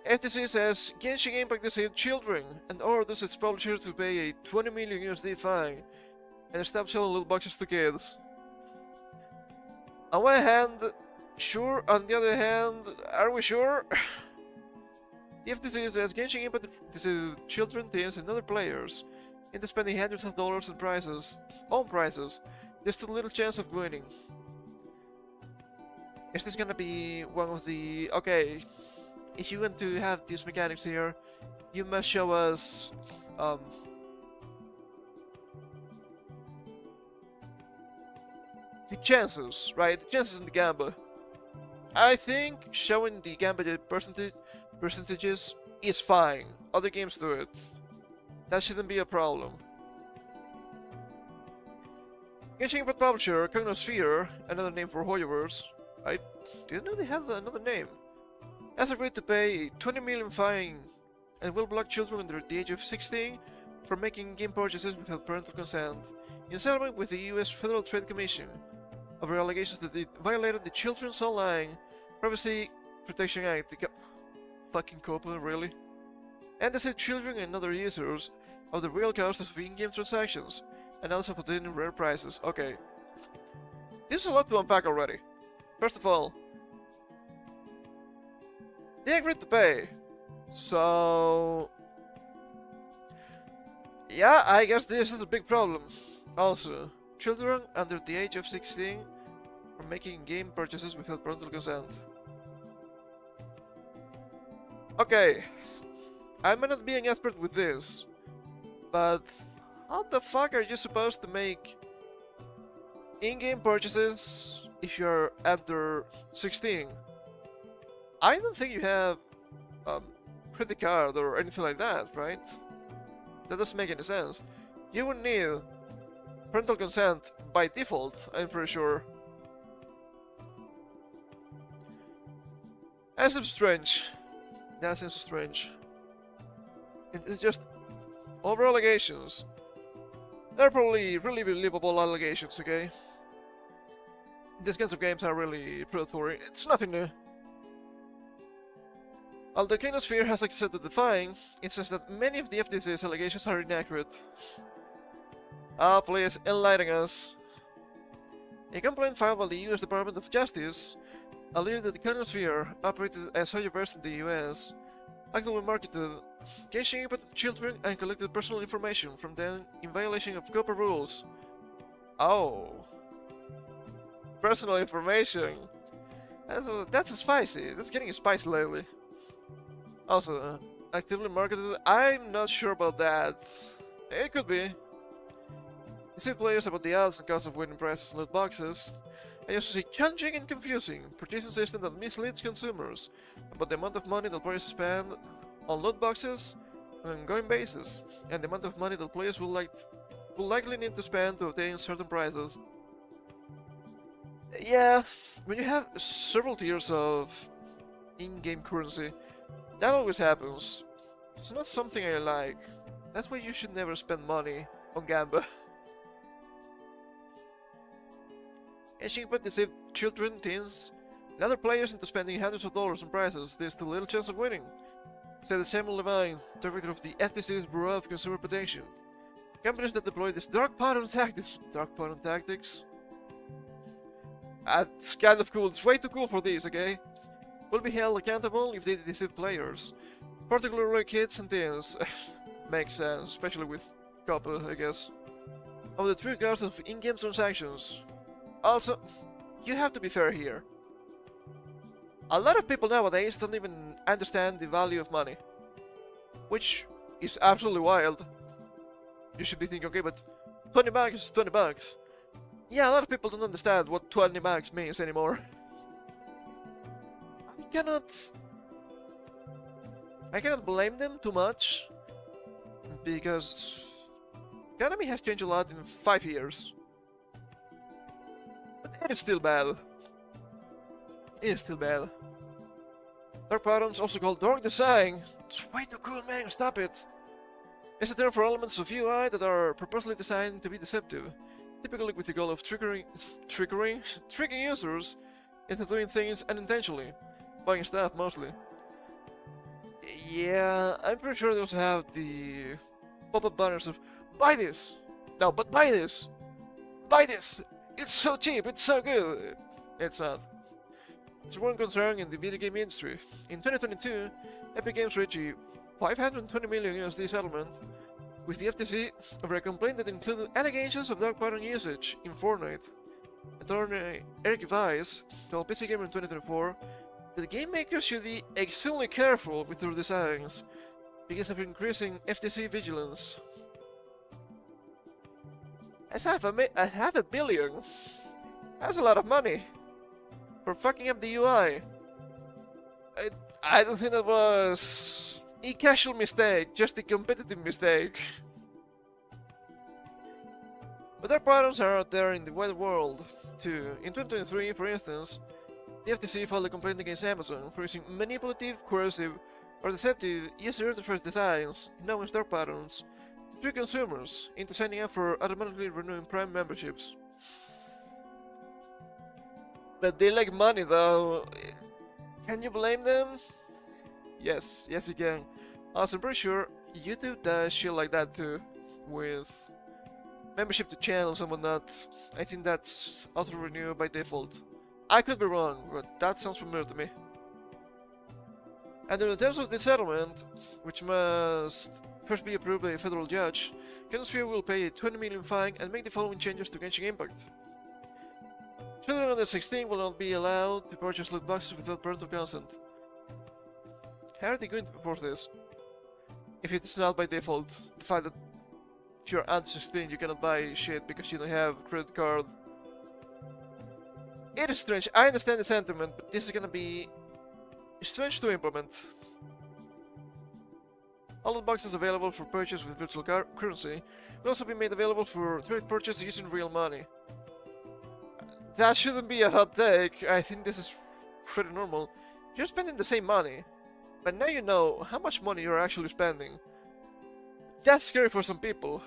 FTC says Genshin Impact deceived children and orders its publisher to pay a 20 million USD fine and stop selling loot boxes to kids. On one hand, sure. On the other hand, are we sure? The FTC says Genshin Impact deceived children, teens, and other players into spending hundreds of dollars on prizes. There's still little chance of winning. Is this gonna be one of the... Okay, if you want to have these mechanics here, you must show us... the chances, right? The chances in the gamba. I think showing the gamba percentages is fine. Other games do it. That shouldn't be a problem. Genshin Impact publisher, Cognosphere, another name for Hoyoverse. I didn't know they had another name. Has agreed to pay a 20 million fine and will block children under the age of 16 from making game purchases without parental consent, in settlement with the US Federal Trade Commission over allegations that it violated the Children's Online Privacy Protection Act. Fucking COPA, really? And deceived children and other users of the real cost of in-game transactions and also obtaining rare prizes. Okay. This is a lot to unpack already. First of all, they agreed to pay. So... yeah, I guess this is a big problem. Also, children under the age of 16 are making game purchases without parental consent. Okay, I may not be an expert with this, but how the fuck are you supposed to make in-game purchases if you're under 16? I don't think you have credit card or anything like that, right? That doesn't make any sense. You would need parental consent by default, I'm pretty sure. That seems strange. That seems strange. It's just over allegations. They're probably really believable allegations, okay? These kinds of games are really predatory. It's nothing new. Although Cognosphere has accepted the fine, it says that many of the FTC's allegations are inaccurate. Ah, please enlighten us. A complaint filed by the US Department of Justice alleged that the Cognosphere operated as Hoyoverse in the US, actively marketed Genshin Impact to children and collected personal information from them in violation of COPA rules. Oh. Personal information. That's spicy. That's getting spicy lately. Also, actively marketed. I'm not sure about that. It could be. Deceive players about the odds and cost of winning prizes and loot boxes. I also see challenging and confusing purchasing system that misleads consumers about the amount of money that players spend on loot boxes on an ongoing basis, and the amount of money that players will likely need to spend to obtain certain prizes. Yeah, when you have several tiers of in-game currency, that always happens. It's not something I like. That's why you should never spend money on gamba. Genshin Impact deceived children, teens, and other players into spending hundreds of dollars on prizes. There's still little chance of winning, said Samuel Levine, director of the FTC's Bureau of Consumer Protection. Companies that deploy these dark pattern tactics... That's kind of cool. It's way too cool for this, okay? Will be held accountable if they deceive players, particularly kids and teens. Makes sense, especially with COPA, I guess. Of the true cost of in-game transactions. Also, you have to be fair here. A lot of people nowadays don't even understand the value of money, which is absolutely wild. You should be thinking, okay, but 20 bucks is 20 bucks. Yeah, a lot of people don't understand what 20 bucks means anymore. I cannot blame them too much, because economy has changed a lot in 5 years. But that is still bad. It is still bad. Dark patterns, also called dark design. It's way too cool, man, stop it. It's a term for elements of UI that are purposely designed to be deceptive, typically with the goal of tricking users into doing things unintentionally, buying stuff mostly. Yeah, I'm pretty sure they also have the pop-up banners of buy this! No, but buy this! Buy this! It's so cheap, it's so good! It's not. It's one concern in the video game industry. In 2022, Epic Games reached a 520 million USD settlement with the FTC over a complaint that included allegations of dog pattern usage in Fortnite. Attorney Eric Weiss told PC Gamer in 2024 that game makers should be extremely careful with their designs because of increasing FTC vigilance. That's half a billion. That's a lot of money for fucking up the UI. I don't think that was a casual mistake, just a competitive mistake. But their patterns are out there in the wide world too. In 2023, for instance, the FTC filed a complaint against Amazon for using manipulative, coercive, or deceptive user interface designs known as dark patterns to trick consumers into signing up for automatically renewing Prime memberships. But they like money though. Can you blame them? Yes, you can. Also, I'm pretty sure YouTube does shit like that too, with membership to channels and whatnot. I think that's auto-renew by default. I could be wrong, but that sounds familiar to me. Under the terms of this settlement, which must first be approved by a federal judge, Genshin will pay a 20 million fine and make the following changes to Genshin Impact. Children under 16 will not be allowed to purchase loot boxes without parental consent. How are they going to enforce this? If it is not by default, the fact that you're under 16, you cannot buy shit because you don't have a credit card. It is strange, I understand the sentiment, but this is gonna be strange to implement. All loot boxes available for purchase with virtual currency will also be made available for trade purchase using real money. That shouldn't be a hot take, I think this is pretty normal. You're spending the same money, but now you know how much money you're actually spending. That's scary for some people.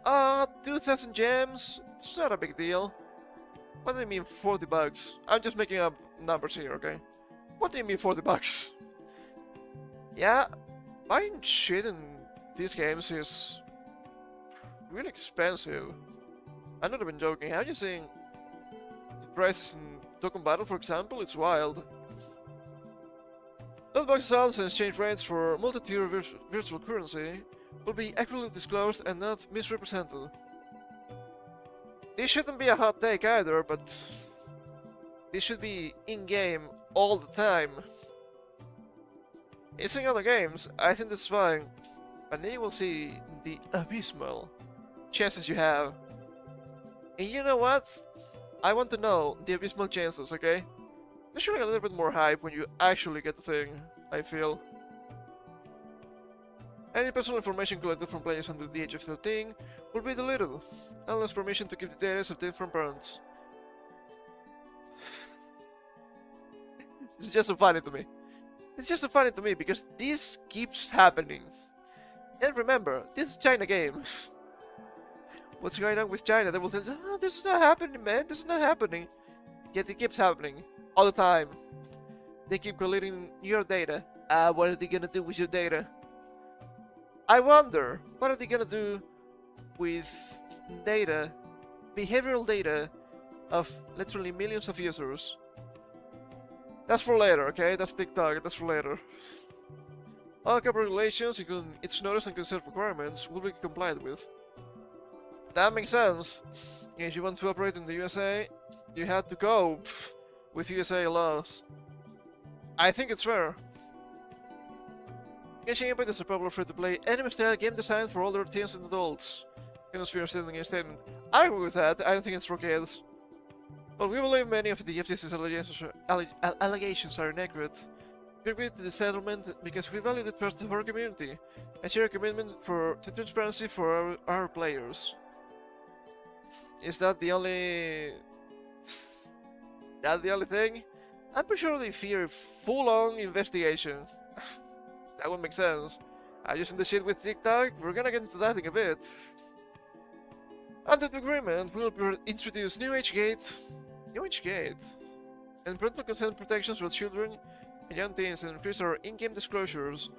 2,000 gems? It's not a big deal. What do you mean 40 bucks? I'm just making up numbers here, okay? What do you mean 40 bucks? Yeah, buying shit in these games is really expensive. I'm not even joking. Have you seen the prices in Token Battle, for example? It's wild. Loot box sales and exchange rates for multi-tier virtual currency will be accurately disclosed and not misrepresented. This shouldn't be a hot take either, but this should be in-game all the time. In other games, I think that's fine, but then you will see the abysmal chances you have. And you know what? I want to know the abysmal chances, okay? There should be a little bit more hype when you actually get the thing, I feel. Any personal information collected from players under the age of 13 will be deleted, unless permission to keep the data is obtained from parents. It's just so funny to me. It's just so funny to me because this keeps happening. And remember, this is China game. What's going on with China? They will tell you, oh, this is not happening, man, this is not happening. Yet it keeps happening, all the time. They keep collecting your data. What are they gonna do with your data? I wonder, what are they gonna do with data, behavioral data, of literally millions of users? That's for later, okay? That's TikTok, that's for later. All corporate regulations, including its notice and consent requirements, will be complied with. That makes sense. If you want to operate in the USA, you have to go with USA laws. I think it's fair. Genshin Impact is a popular free-to-play anime-style game designed for older teens and adults. Genosphere said in a statement. I agree with that, I don't think it's for kids. But we believe many of the FTC's allegations are inaccurate. We agreed to the settlement because we value the trust of our community and share a commitment to transparency for our players. Is that the only... thing? I'm pretty sure they fear a full-on investigation. That would make sense. I'm using the shit with TikTok, we're gonna get into that in a bit. Under the agreement, we'll introduce new age gate, and parental consent protections for children and young teens and increase our in-game disclosures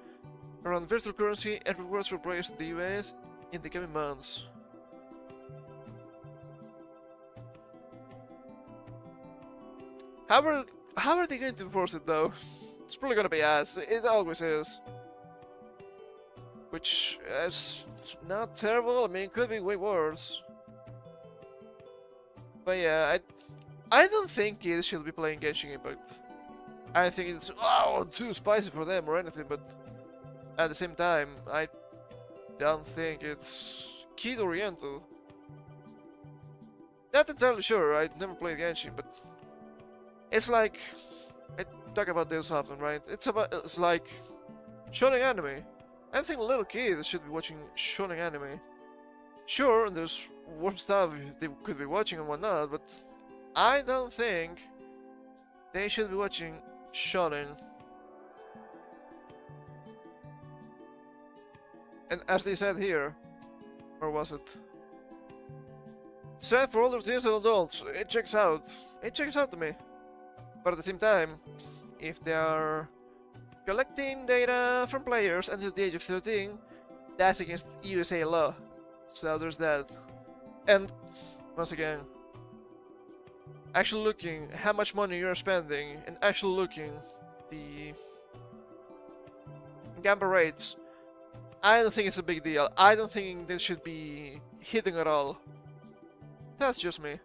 around virtual currency and rewards for players in the US in the coming months. How are they going to enforce it though? It's probably gonna be ass. It always is. Which is not terrible. I mean, it could be way worse. But yeah, I don't think kids should be playing Genshin Impact. I think it's too spicy for them or anything, but at the same time, I don't think it's kid oriented. Not entirely sure. I never played Genshin, but it's like I talk about this often, right? It's like shonen anime. I think little kids should be watching shonen anime. Sure, there's worse stuff they could be watching and whatnot, but I don't think they should be watching shonen. And as they said here, or was it? Said for older teens and adults, it checks out. It checks out to me. But at the same time, if they are collecting data from players until the age of 13, that's against USA law. So there's that. And once again, actually looking how much money you're spending and actually looking the gamble rates, I don't think it's a big deal. I don't think they should be hitting at all. That's just me.